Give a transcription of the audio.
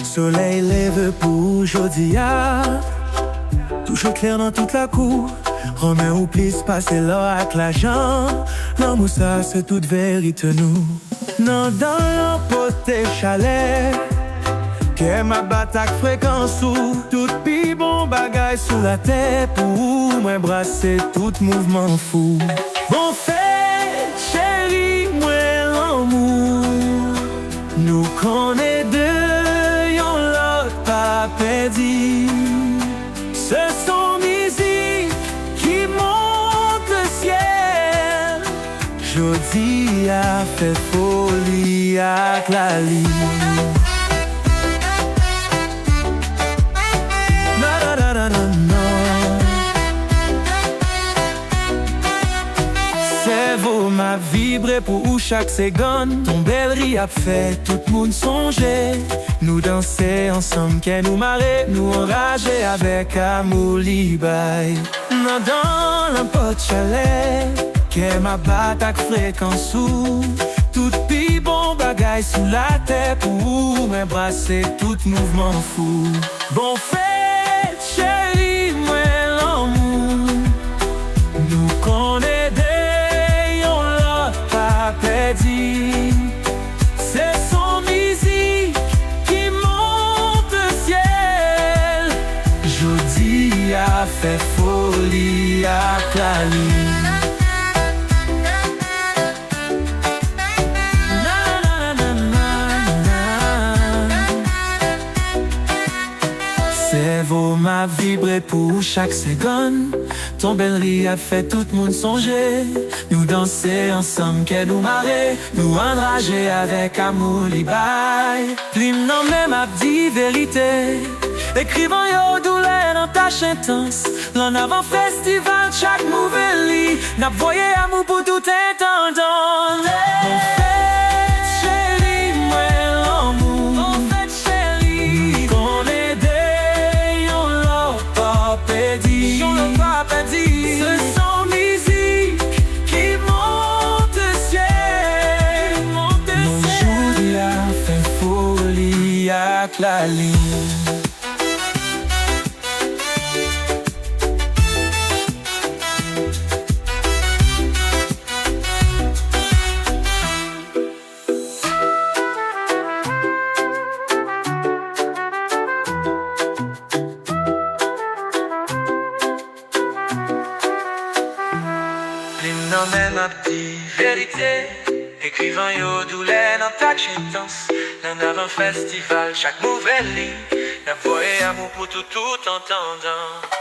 Soleil lève pour aujourd'hui, toujours clair dans toute la cour. Romain ou plus passer l'or avec l'argent. L'amour ça c'est toute vérité nous. Non dans l'emporté chalet, que ma bataille fréquence ou tout pi bon bagage sous la tête pour m'embrasser tout mouvement fou. Bon fait chérie moi l'amour, nous connaît deux yon l'autre pas perdu. Ce sont musique qui monte le ciel. Jodi a fait folie avec la ligne. Cerveau m'a vibré pour chaque seconde. Ton belle ri a fait tout le monde songer. Nous danser ensemble, qu'elle nous marrer, nous enrager avec amour libre. Non dans l'emporte chalet, qu'elle m'a battu avec fréquence sous. Tout pi bon bagage sous la tête pour m'embrasser tout mouvement fou. Bon fait chérie, moi l'amour, nous connaît des yon l'autre pas perdu. C'est son musique qui monte le ciel. Jodi a fait folie avec la lune. Cerveau m'a vibré pour chaque seconde. Ton belle ri a fait tout le monde songer. Nous danser ensemble, qu'elle nous marrer, nous enrager avec amour libre. L'hymne non même a dit vérité, écrivant yo douleur dans tâche intense. L'en avant festival, chaque nouvelle lit n'a voyé amour pour tout intendant. Ce sont musique qui monte le ciel. Mon jour a fait folie avec la ligne. Non mais ma petite vérité, écrivant yo douleur dans ta intense. L'un avant festival, chaque nouvelle ligne n'a voyé amour pour tout entendant.